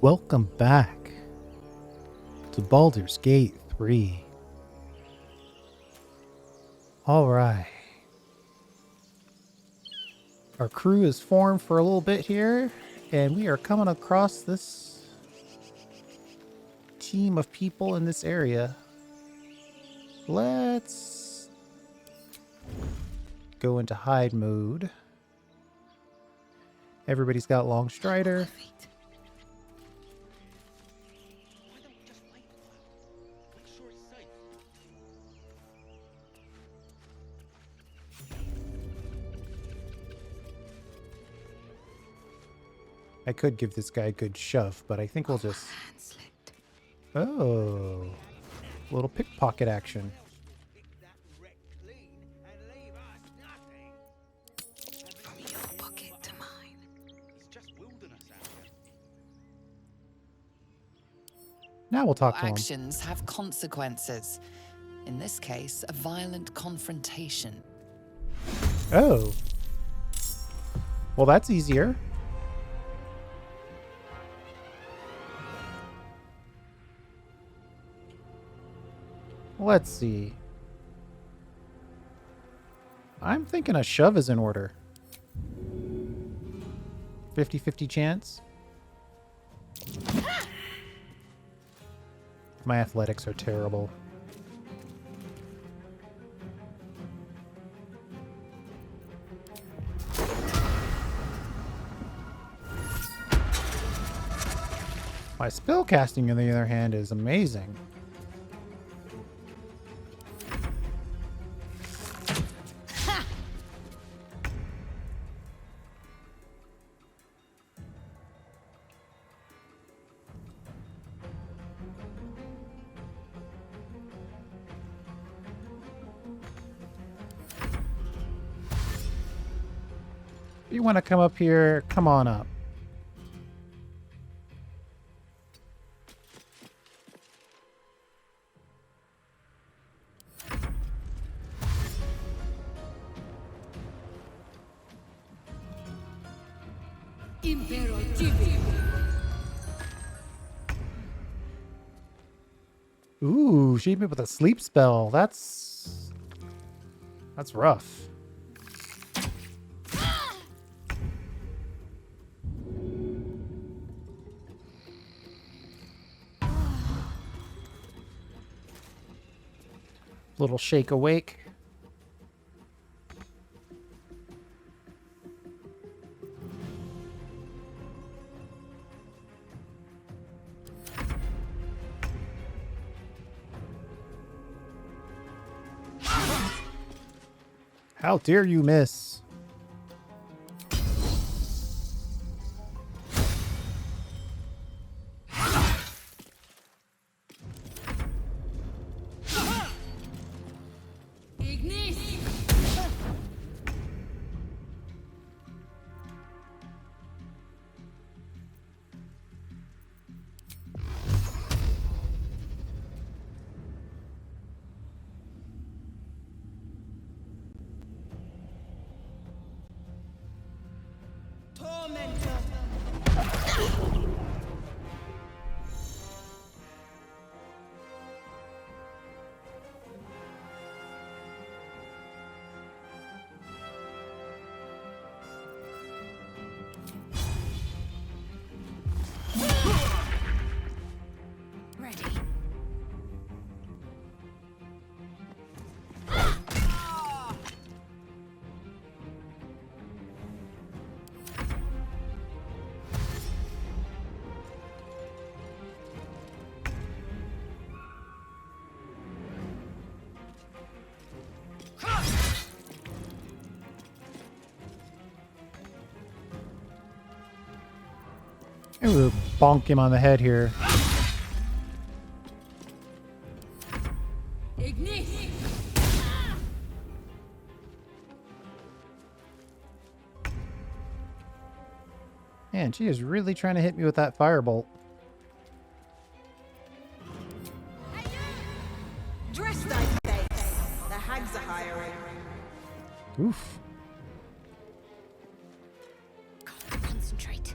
Welcome back to Baldur's Gate 3. Alright. Our crew is formed for a little bit here, and we are coming across this team of people in this area. Let's go into hide mode. Everybody's got long strider. I could give this guy a good shove, but I think we'll just... Oh, little pickpocket action. From your pocket to mine. Now we'll talk to him. Actions have consequences. In this case, a violent confrontation. Oh. Well, that's easier. Let's see. I'm thinking a shove is in order. 50-50 chance. My athletics are terrible. My spell casting, on the other hand, is amazing. If you want to come up here, come on up. Ooh, she hit me with a sleep spell. That's rough. Little shake awake. How dare you miss? And we'll bonk him on the head here. Man, she is really trying to hit me with that firebolt. Dress thy face. The hags are hiring. Oof. Concentrate.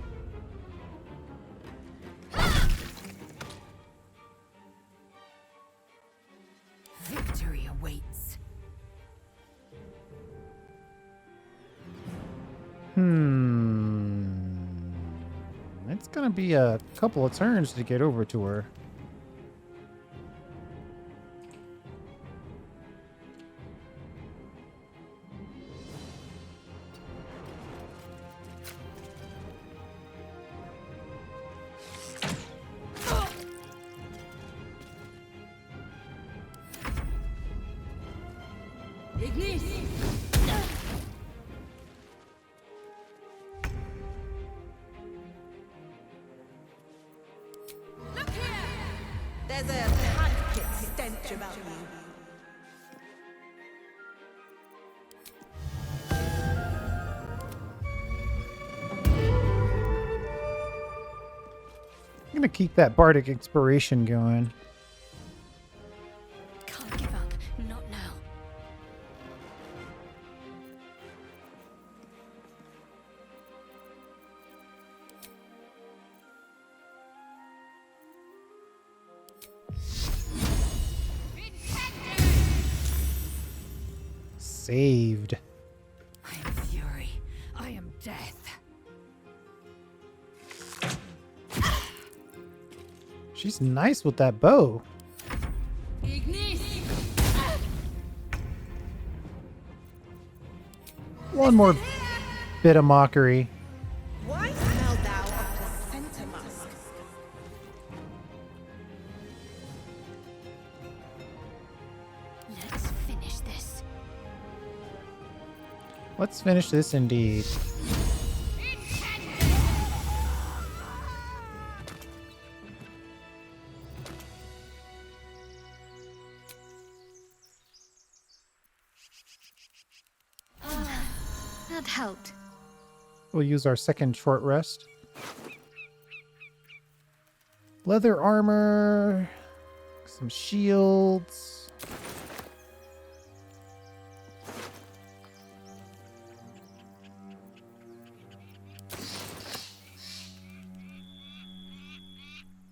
It's gonna be a couple of turns to get over to her. There's a Dank Crypt stench about you. I'm gonna keep that bardic inspiration going. Can't give up. Not now. Saved. I am fury. I am death. She's nice with that bow. One more bit of mockery. Why smell thou of placenta musk? Let's finish this. Let's finish this indeed. That helped. We'll use our second short rest. Leather armor, some shields.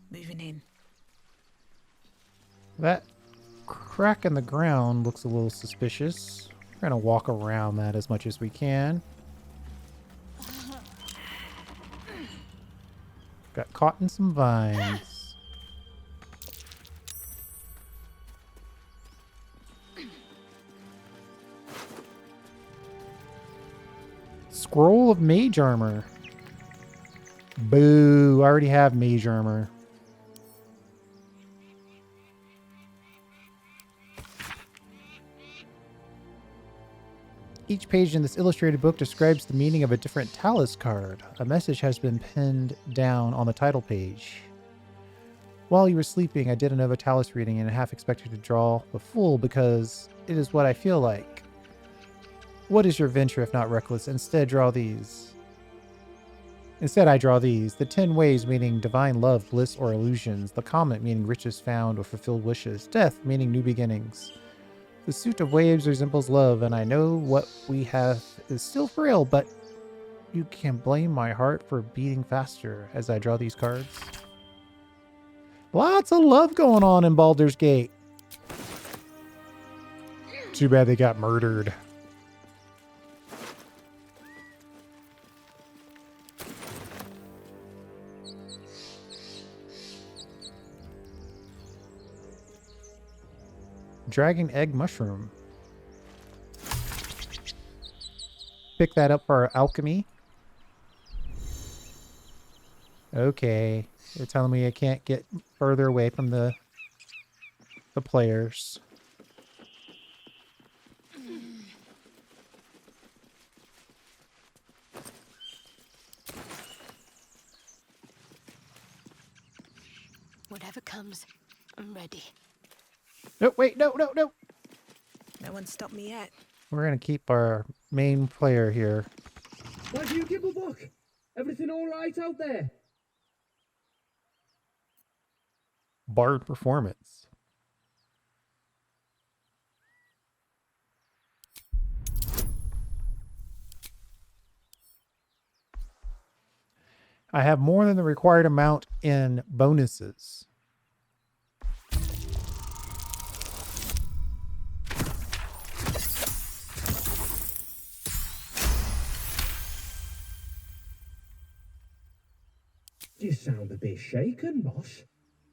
Moving in. That crack in the ground looks a little suspicious. We're gonna walk around that as much as we can. Got caught in some vines. Scroll of mage armor. Boo, I already have mage armor. Each page in this illustrated book describes the meaning of a different Talus card. A message has been pinned down on the title page. While you were sleeping, I did another Talus reading and half expected to draw the Fool because it is what I feel like. What is your venture if not reckless? Instead, I draw these. The 10 ways meaning divine love, bliss, or illusions. The comet meaning riches found or fulfilled wishes. Death meaning new beginnings. The suit of waves resembles love, and I know what we have is still frail, but you can blame my heart for beating faster as I draw these cards. Lots of love going on in Baldur's Gate. Too bad they got murdered. Dragon egg mushroom. Pick that up for our alchemy. Okay. They're telling me I can't get further away from the players. Whatever comes, I'm ready. No, wait, no. No one stopped me yet. We're going to keep our main player here. Whoisjaybugg? Everything all right out there? Bard performance. I have more than the required amount in bonuses. You sound a bit shaken, boss.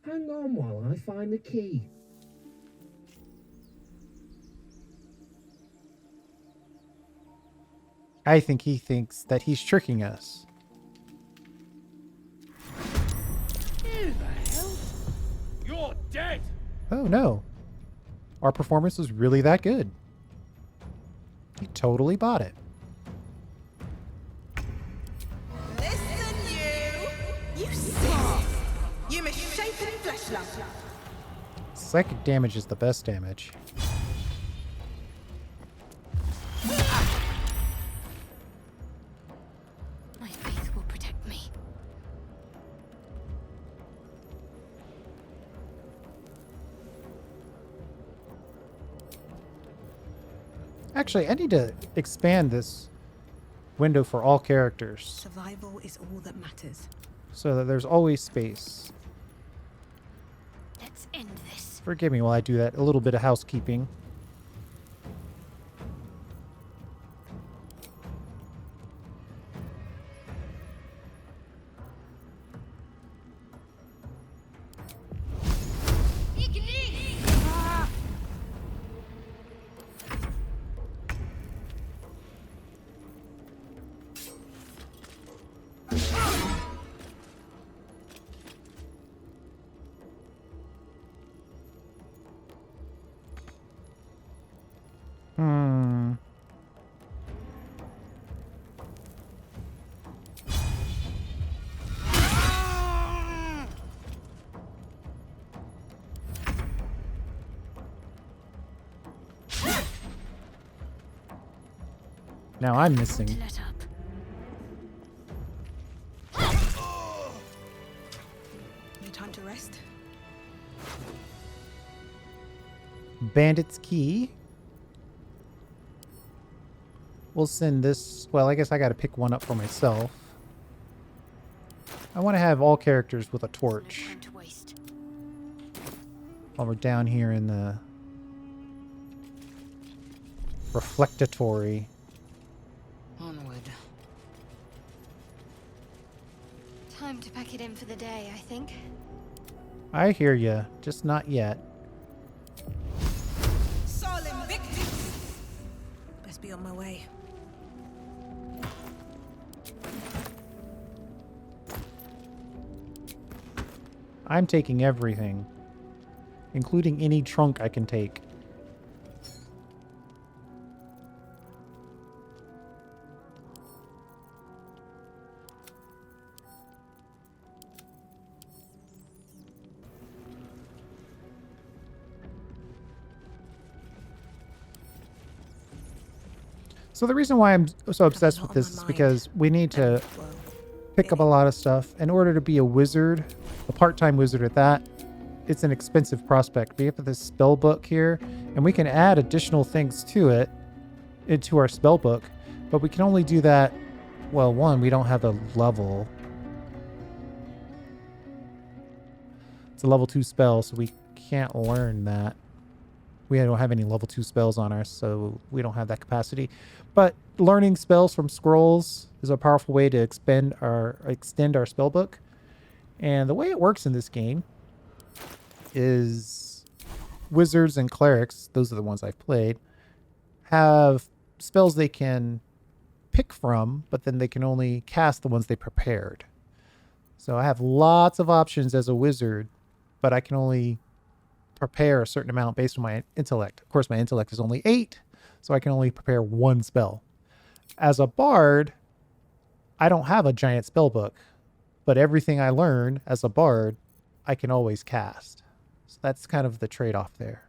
Hang on while I find the key. I think he thinks that he's tricking us. Who the hell? You're dead! Oh no. Our performance was really that good. He totally bought it. Listen, you! You smart! You misshapen fleshlamp! Psychic damage is the best damage. My faith will protect me. Actually, I need to expand this window for all characters Survival is all that matters. so that there's always space. Let's end this. Forgive me while I do that. A little bit of housekeeping. Hmm. Now I'm missing. Let up. No time to rest. Bandit's key. We'll send this... Well, I guess I gotta pick one up for myself. I want to have all characters with a No torch time to waste. while we're down here in the reflectatory. Onward. Time to pack it in for the day, I think. I hear ya, just not yet. Sol Invictus! Best be on my way. I'm taking everything, including any trunk I can take. So the reason why I'm so obsessed with this is because we need to Well, pick up a lot of stuff. In order to be a wizard, a part-time wizard at that, it's an expensive prospect. We have this spell book here, and we can add additional things to it, into our spell book, but we can only do that, well, one, we don't have a level. It's a level 2 spell, so we can't learn that. We don't have any level 2 spells on us, so we don't have that capacity. But learning spells from scrolls is a powerful way to extend our spell book. And the way it works in this game is wizards and clerics, those are the ones I've played, have spells they can pick from, but then they can only cast the ones they prepared. So I have lots of options as a wizard, but I can only prepare a certain amount based on my intellect. Of course, my intellect is only 8, so I can only prepare one spell. As a bard, I don't have a giant spell book, but everything I learn as a bard, I can always cast. So that's kind of the trade-off there.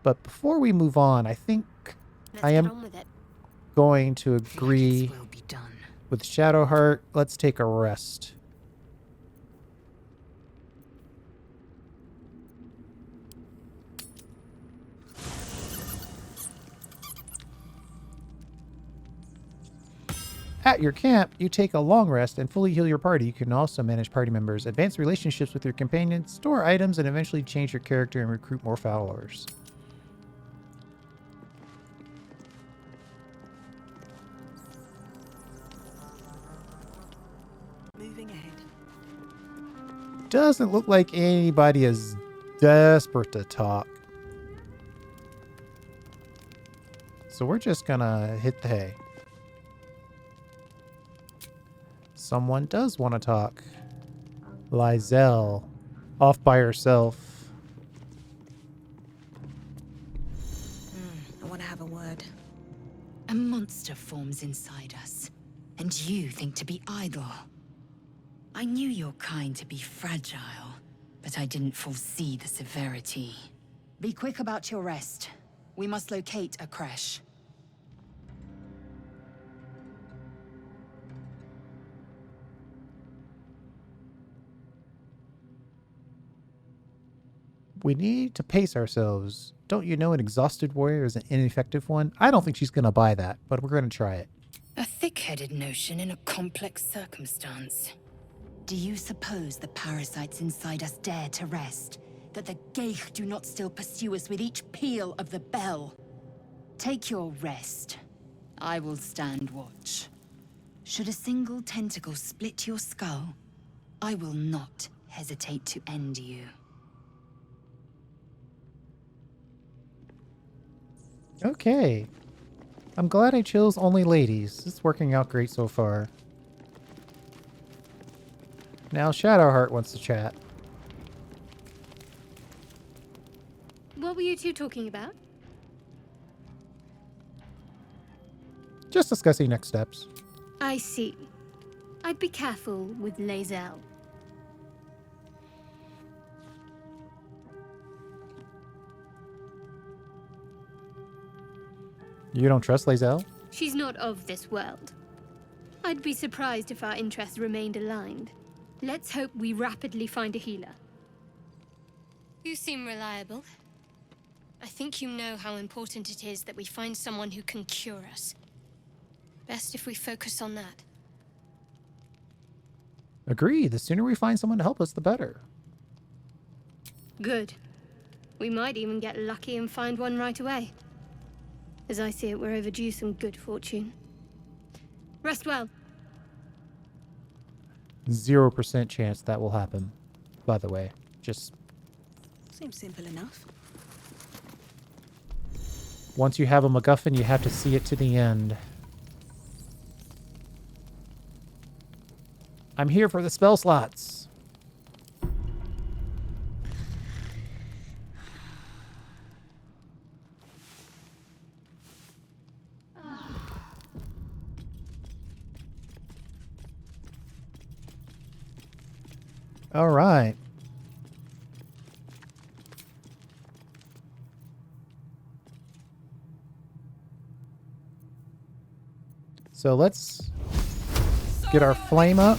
But before we move on, I think Let's I get am on with it. going to agree Will be done. with Shadowheart. Let's take a rest. At your camp, you take a long rest and fully heal your party. You can also manage party members, advance relationships with your companions, store items, and eventually change your character and recruit more followers. Doesn't look like anybody is desperate to talk. So we're just gonna hit the hay. Someone does want to talk. Lizelle, off by herself. I want to have a word. A monster forms inside us, and you think to be idle. I knew your kind to be fragile, but I didn't foresee the severity. Be quick about your rest. We must locate a creche. We need to pace ourselves. Don't you know an exhausted warrior is an ineffective one? I don't think she's going to buy that, but we're going to try it. A thick-headed notion in a complex circumstance. Do you suppose the parasites inside us dare to rest? That the Geich do not still pursue us with each peal of the bell? Take your rest. I will stand watch. Should a single tentacle split your skull, I will not hesitate to end you. Okay. I'm glad I chose only ladies. It's working out great so far. Now Shadowheart wants to chat. What were you two talking about? Just discussing next steps. I see. I'd be careful with Lizelle. You don't trust Lizelle? She's not of this world. I'd be surprised if our interests remained aligned. Let's hope we rapidly find a healer. You seem reliable. I think you know how important it is that we find someone who can cure us. Best if we focus on that. Agree. The sooner we find someone to help us, the better. Good. We might even get lucky and find one right away. As I see it, we're overdue some good fortune. Rest well. 0% chance that will happen, by the way. Just Seems simple enough. once you have a MacGuffin, you have to see it to the end. I'm here for the spell slots. All right. So let's get our flame up.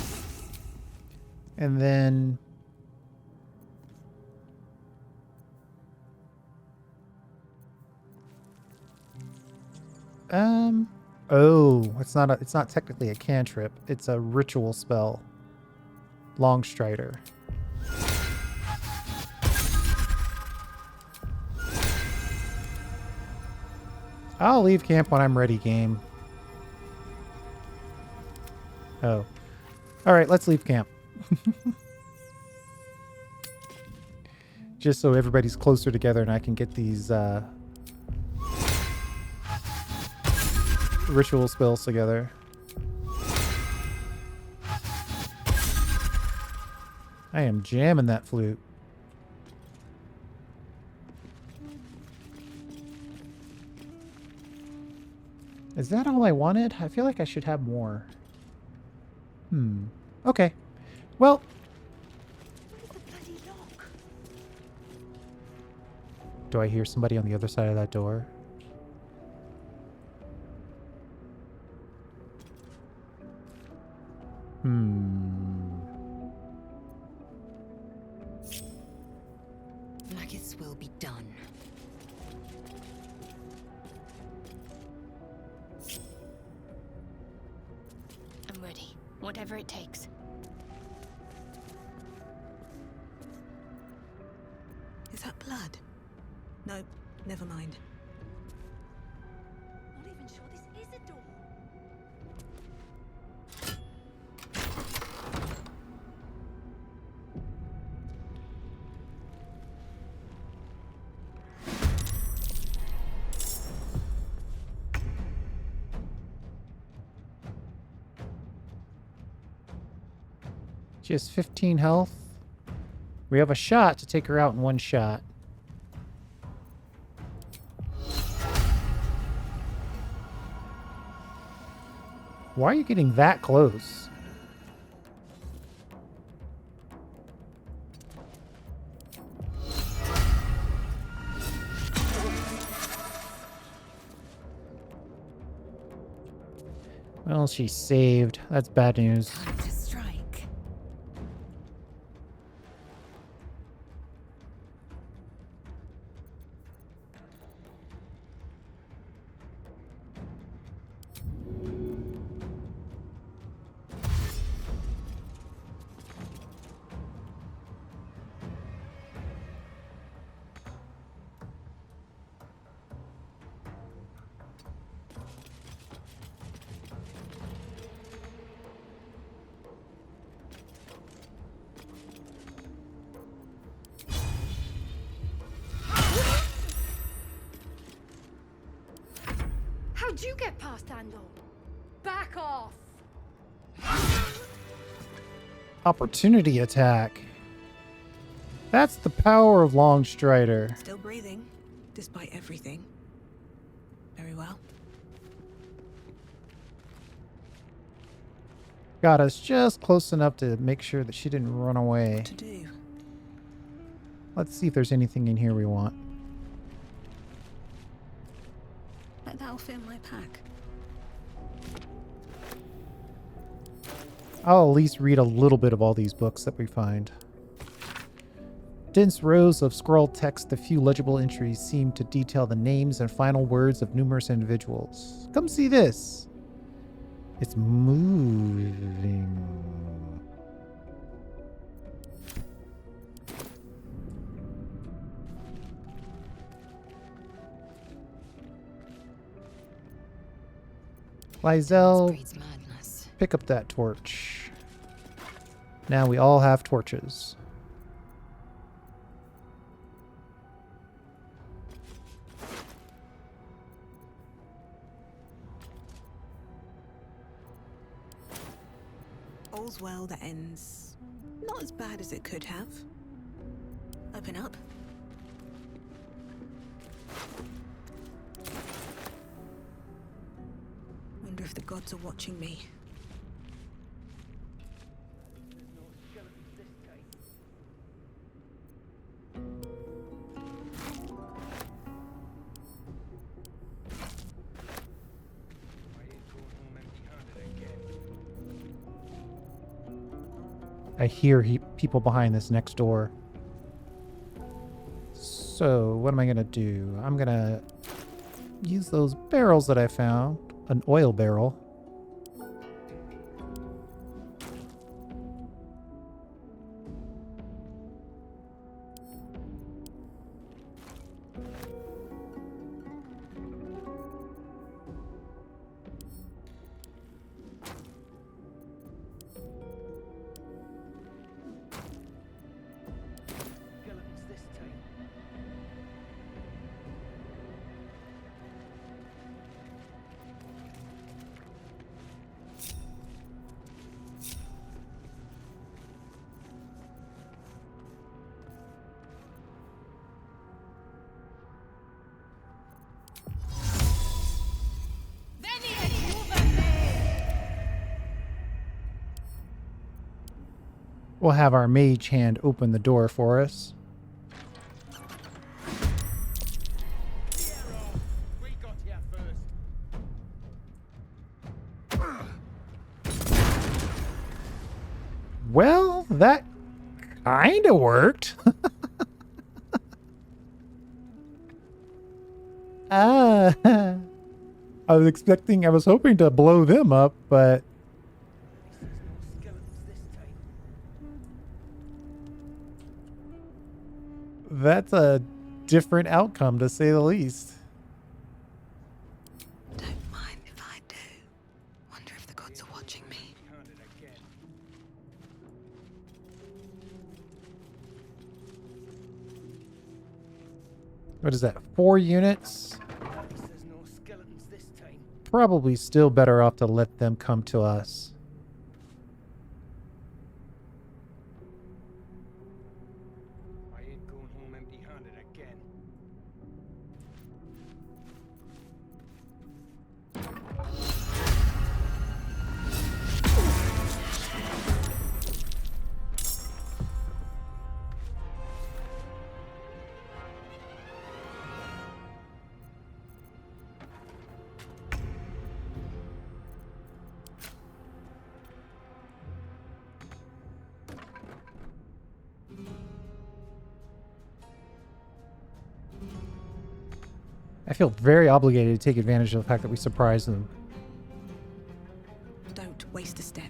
And then oh, it's not technically a cantrip. It's a ritual spell. Longstrider. I'll leave camp when I'm ready, game. Oh. Alright, let's leave camp. Just so everybody's closer together and I can get these ritual spells together. I am jamming that flute. Is that all I wanted? I feel like I should have more. Okay. Well. Do I hear somebody on the other side of that door? Maggots will be done. I'm ready. Whatever it takes. Is that blood? No, never mind. Not even sure this is a door. She has 15 health. We have a shot to take her out in one shot. Why are you getting that close? Well, she's saved. That's bad news. Time to strike. How'd you get past Andor? Back off! Opportunity attack. That's the power of Longstrider. Still breathing, despite everything. Very well. Got us just close enough to make sure that she didn't run away. What to do? Let's see if there's anything in here we want. Like that'll fit in my pack. I'll at least read a little bit of all these books that we find. Dense rows of scrawled text, a few legible entries seem to detail the names and final words of numerous individuals. Come see this. It's moving. Lysel, Breeds madness. pick up that torch. Now we all have torches. All's well that ends not as bad as it could have. Open up. Wonder if the gods are watching me. I hear people behind this next door. So, what am I going to do? I'm going to use those barrels that I found. An oil barrel. We'll have our mage hand open the door for us. We got here first. Well, that kind of worked. I was hoping to blow them up, but that's a different outcome, to say the least. Don't mind if I do. Wonder if the gods are watching me. What is that? 4 units? There's no skeletons this time. Probably still better off to let them come to us. I feel very obligated to take advantage of the fact that we surprised them. Don't waste a step.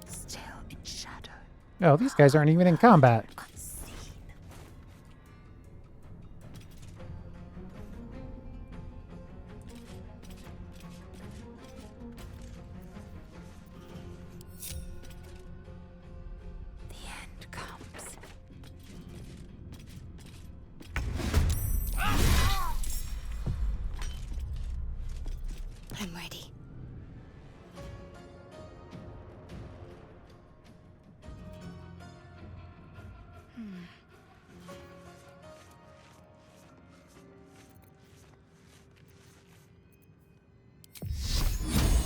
Still in shadow. Oh, these guys aren't even in combat. Unseen. The end comes. I'm ready.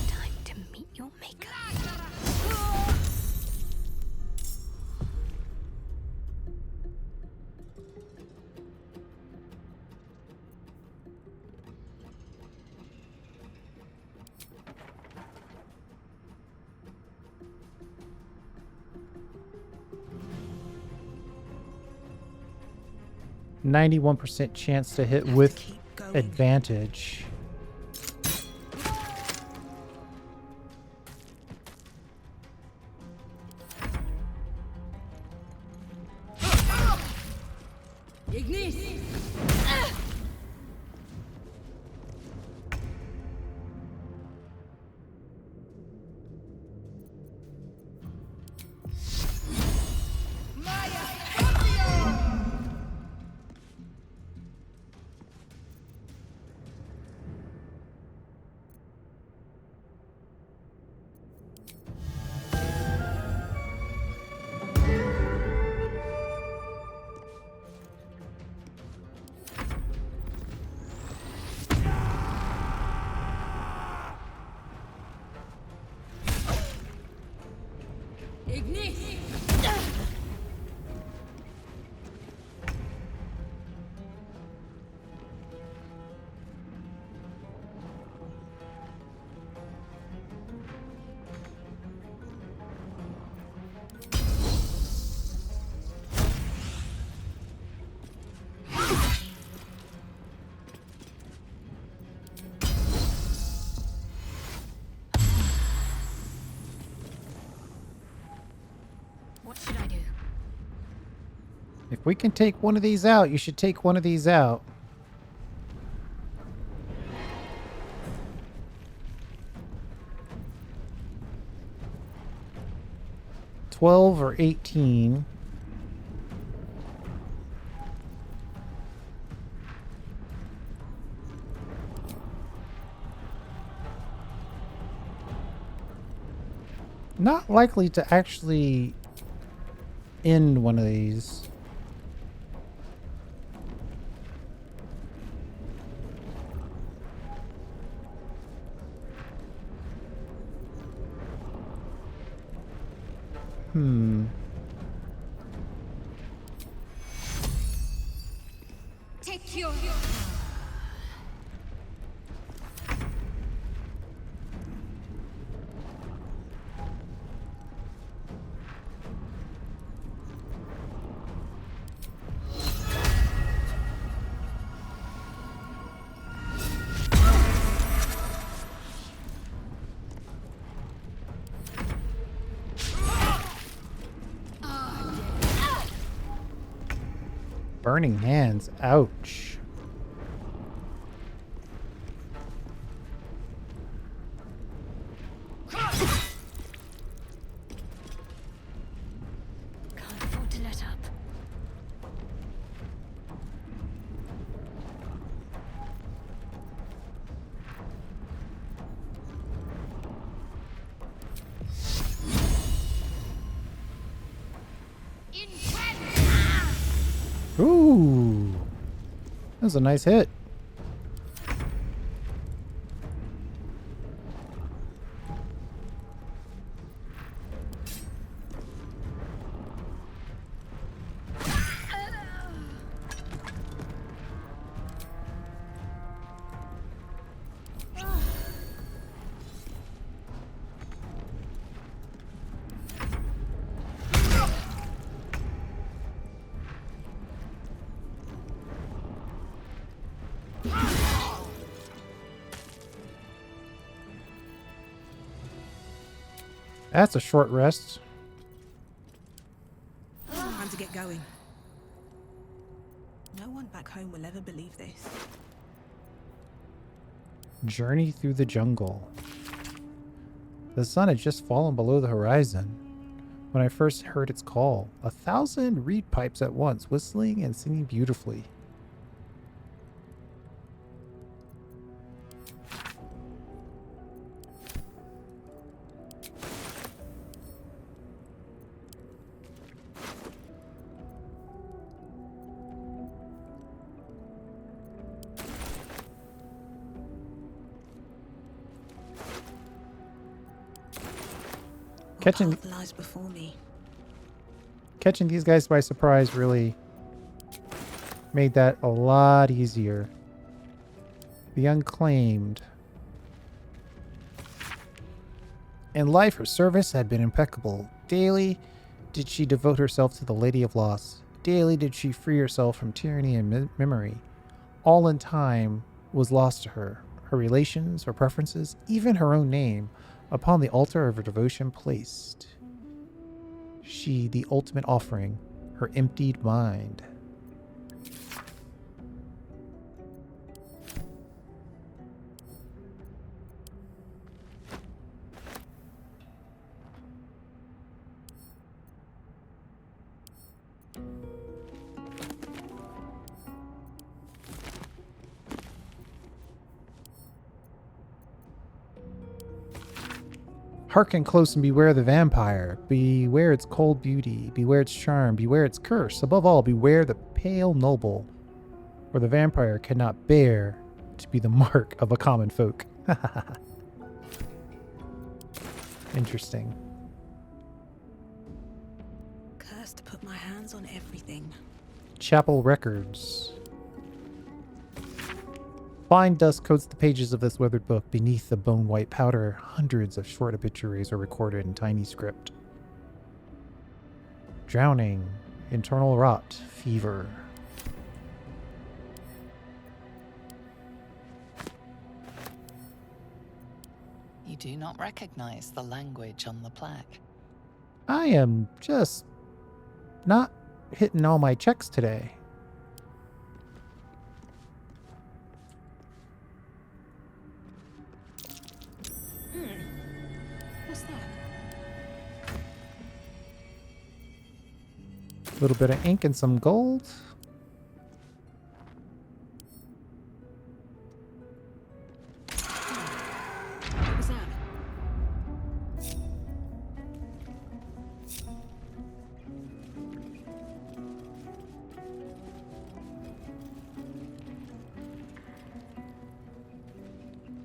Time to meet your maker. %91 chance to hit Have with to keep going. advantage. What should I do? If we can take one of these out, you should take one of these out. $12 or $18. Not likely to actually end one of these. Take your... Burning hands. Ouch. Can't afford to let up. Ooh. That was a nice hit. That's a short rest. Time to get going. No one back home will ever believe this. Journey through the jungle. The sun had just fallen below the horizon when I first heard its call. 1,000 reed pipes at once, whistling and singing beautifully. What path lies before me? Catching these guys by surprise really made that a lot easier. The unclaimed. In life, her service had been impeccable. Daily did she devote herself to the Lady of Loss. Daily did she free herself from tyranny and memory. All in time was lost to her. Her relations, her preferences, even her own name, upon the altar of her devotion placed. She, the ultimate offering, her emptied mind. Hearken close and beware the vampire. Beware its cold beauty. Beware its charm. Beware its curse. Above all, beware the pale noble, for the vampire cannot bear to be the mark of a common folk. Interesting. Cursed to put my hands on everything. Chapel records. Fine dust coats the pages of this weathered book. Beneath the bone-white powder, hundreds of short obituaries are recorded in tiny script. Drowning, internal rot, fever. You do not recognize the language on the plaque. I am just not hitting all my checks today. What's that? A little bit of ink and some gold. What was that?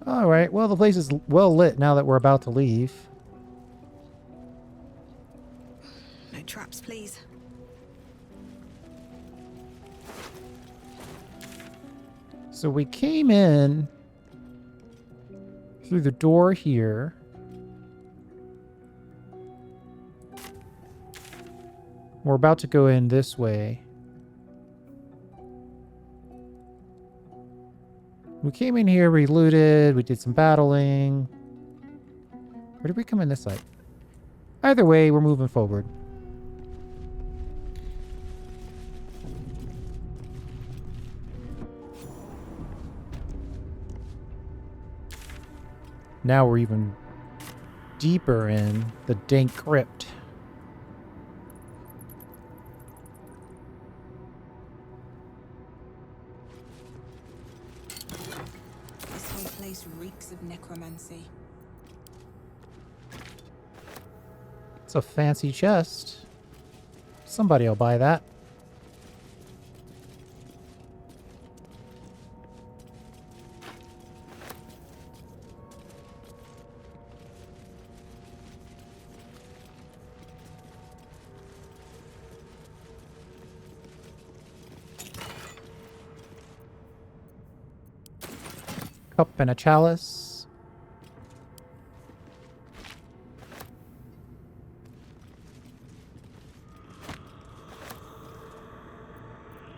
All right, well, the place is well lit now that we're about to leave. No traps, please. So we came in through the door here. We're about to go in this way. We came in here, we looted, we did some battling. Where did we come in this side? Either way, we're moving forward. Now we're even deeper in the Dank Crypt. This whole place reeks of necromancy. It's a fancy chest. Somebody'll buy that. Cup and a chalice.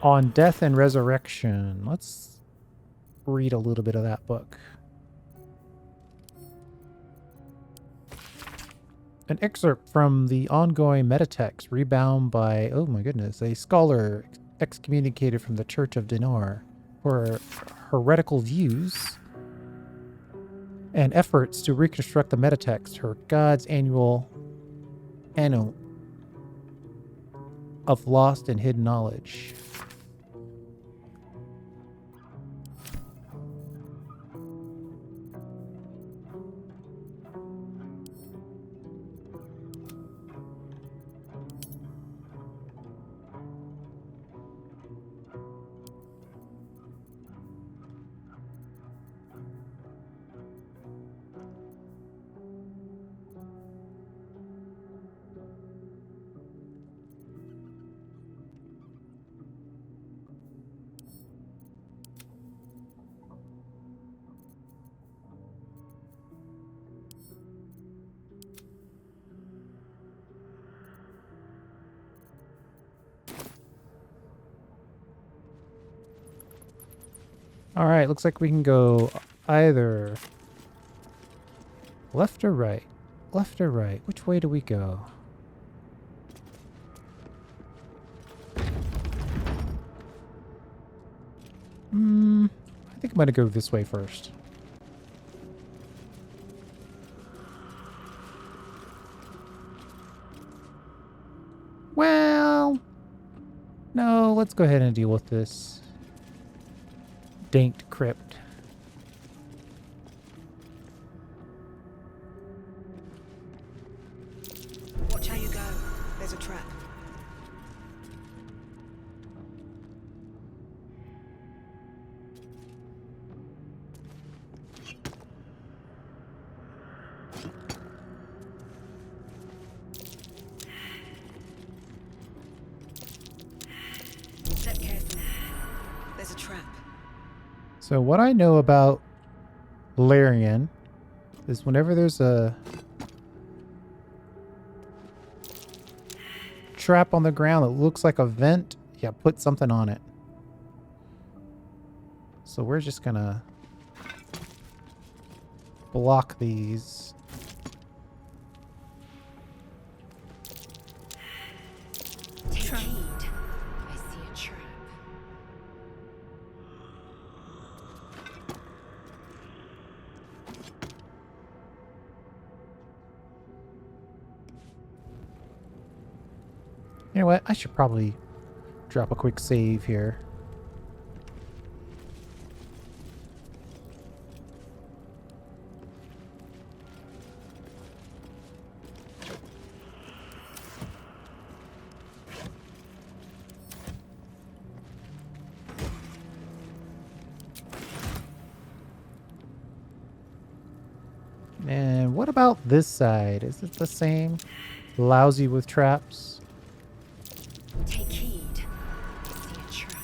On Death and Resurrection. Let's read a little bit of that book. An excerpt from the ongoing metatext, rebound by, oh my goodness, a scholar excommunicated from the Church of Dinar for heretical views and efforts to reconstruct the metatext, her God's annual annal of lost and hidden knowledge. All right, looks like we can go either left or right. Left or right? Which way do we go? I think I'm going to go this way first. Well, no, let's go ahead and deal with this. Dank Crypt. Watch how you go. There's a trap. Step carefully. There's a trap. So what I know about Larian is whenever there's a trap on the ground that looks like a vent, yeah, put something on it. So we're just gonna block these. Take heed. I see a trap. You know what? I should probably drop a quick save here. And what about this side? Is it the same? Lousy with traps? Take heed. I see a trap.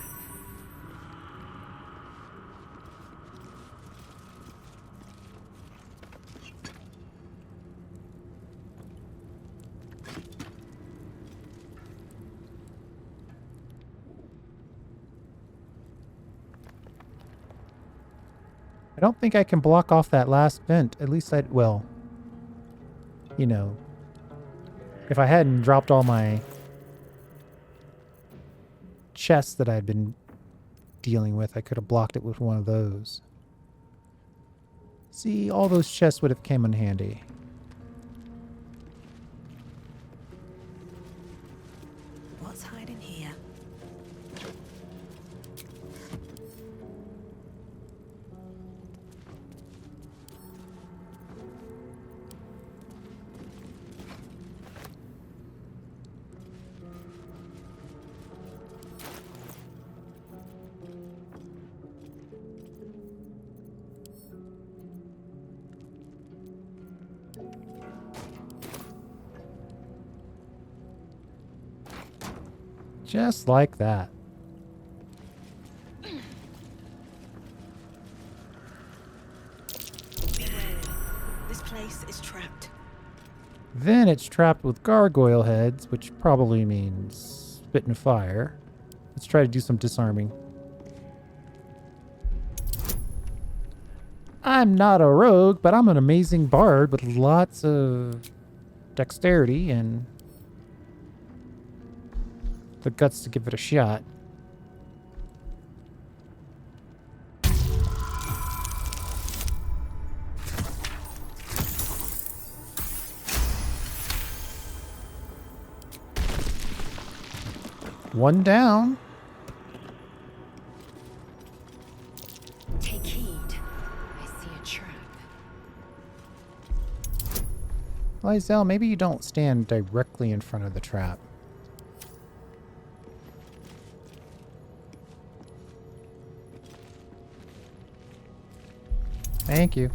I don't think I can block off that last vent. At least I'd, well, you know, if I hadn't dropped all my chests that I'd been dealing with, I could have blocked it with one of those. See, all those chests would have come in handy. What's hiding here? Just like that. Beware. This place is trapped. Then it's trapped with gargoyle heads, which probably means spit and fire. Let's try to do some disarming. I'm not a rogue, but I'm an amazing bard with lots of dexterity and the guts to give it a shot. One down. Take heed. I see a trap. Lysel, maybe you don't stand directly in front of the trap. Thank you.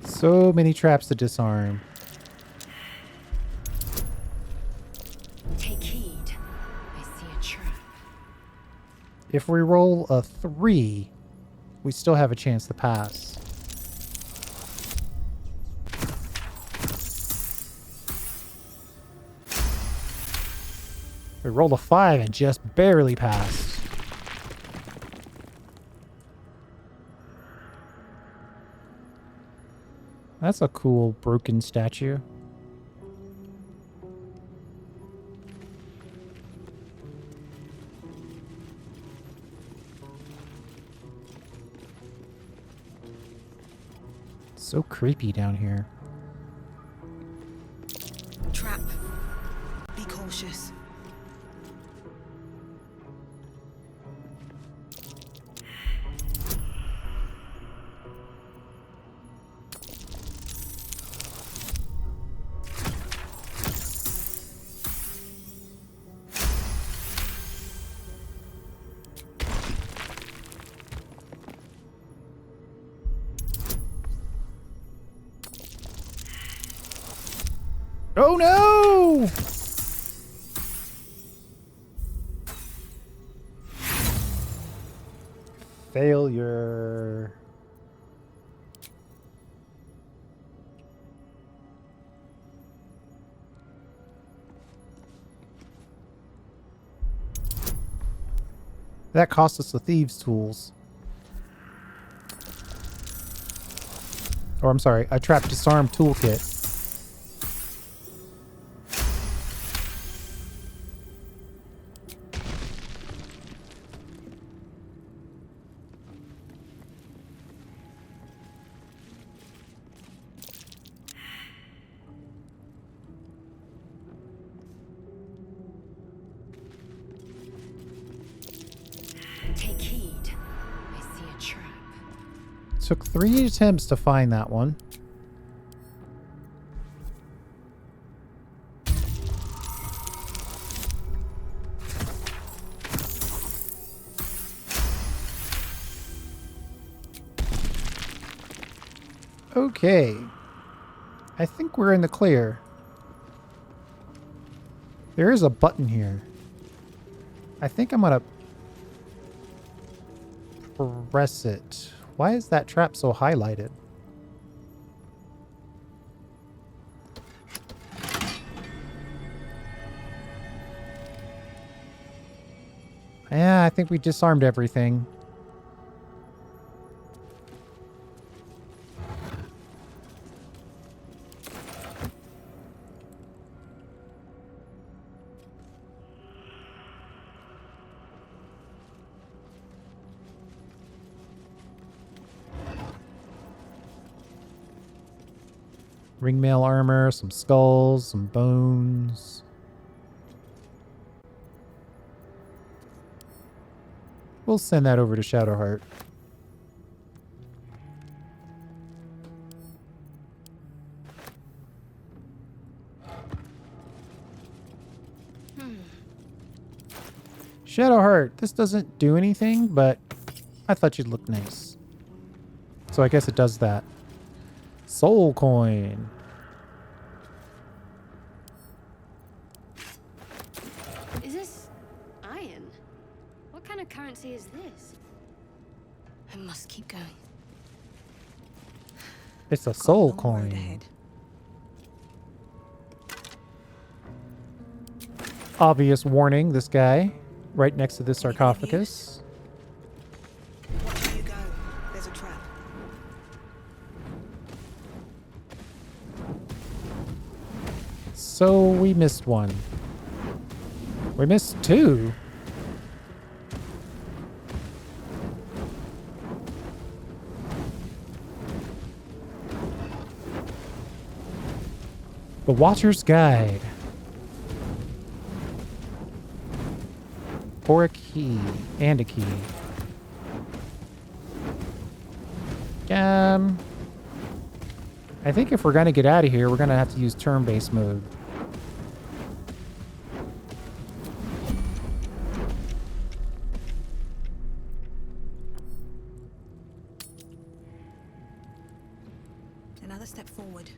So many traps to disarm. Take heed. I see a trap. If we roll a 3, we still have a chance to pass. We rolled a 5 and just barely passed. That's a cool broken statue. So creepy down here. Trap. Be cautious. Oh no! Failure. That cost us the thieves' tools. Or I'm sorry, a trap disarm toolkit. Take heed. I see a trap. Took 3 attempts to find that one. Okay. I think we're in the clear. There is a button here. I think I'm gonna press it. Why is that trap so highlighted? Yeah, I think we disarmed everything. Ringmail armor, some skulls, some bones. We'll send that over to Shadowheart. Shadowheart, this doesn't do anything, but I thought you'd look nice. So I guess it does that. Soul coin. Is this iron? What kind of currency is this? I must keep going. It's a Got a soul long road coin. ahead. obvious warning, this guy, right next to this sarcophagus. Watch where you go. There's a trap. So we missed one. We missed two. The Watcher's Guide. For a key. And a key. I think if we're going to get out of here, we're going to have to use turn-based mode. Another step forward.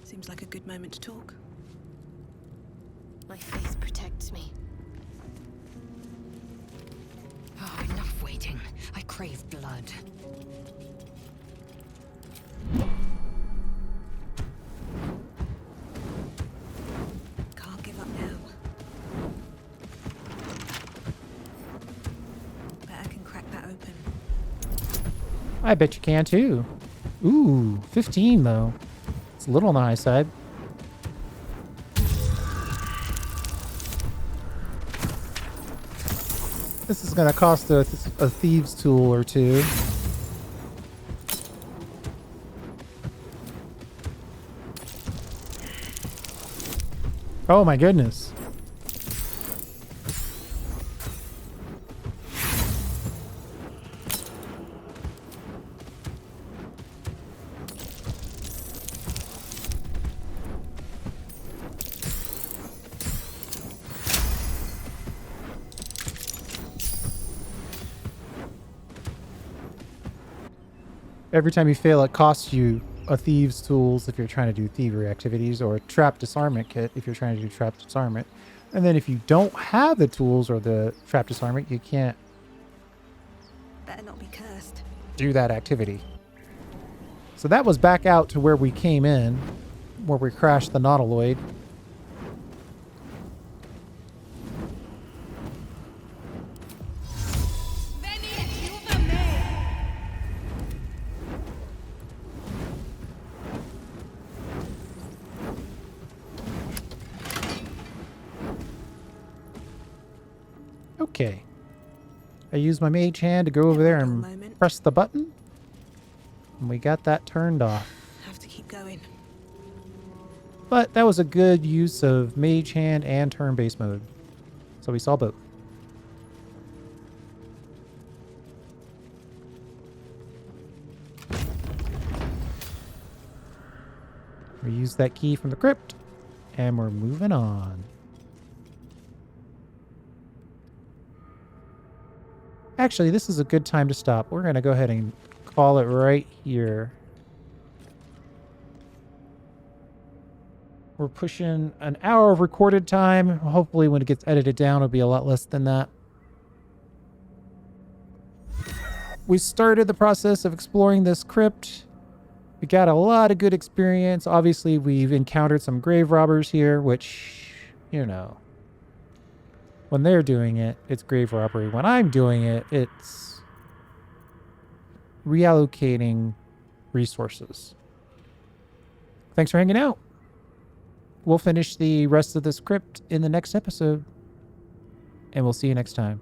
Seems like a good moment to talk. My faith protects me. Oh, enough waiting. I crave blood. Can't give up now. Bet I can crack that open. I bet you can too. Ooh, 15 though. It's a little on the high side. This is going to cost a thieves tool or two. Oh my goodness. Every time you fail, it costs you a thieves tools if you're trying to do thievery activities, or a trap disarmament kit if you're trying to do trap disarmament. And then if you don't have the tools or the trap disarmament, you can't Better not be cursed. do that activity. So that was back out to where we came in, where we crashed the Nautiloid. Okay. I used my mage hand to go over there and press the button. And we got that turned off. Have to keep going. But that was a good use of mage hand and turn-based mode. So we saw both. We used that key from the crypt. And we're moving on. Actually, this is a good time to stop. We're going to go ahead and call it right here. We're pushing an hour of recorded time. Hopefully when it gets edited down, it'll be a lot less than that. We started the process of exploring this crypt. We got a lot of good experience. Obviously, we've encountered some grave robbers here, which, you know, when they're doing it, it's grave robbery. When I'm doing it, it's reallocating resources. Thanks for hanging out. We'll finish the rest of this crypt in the next episode, and we'll see you next time.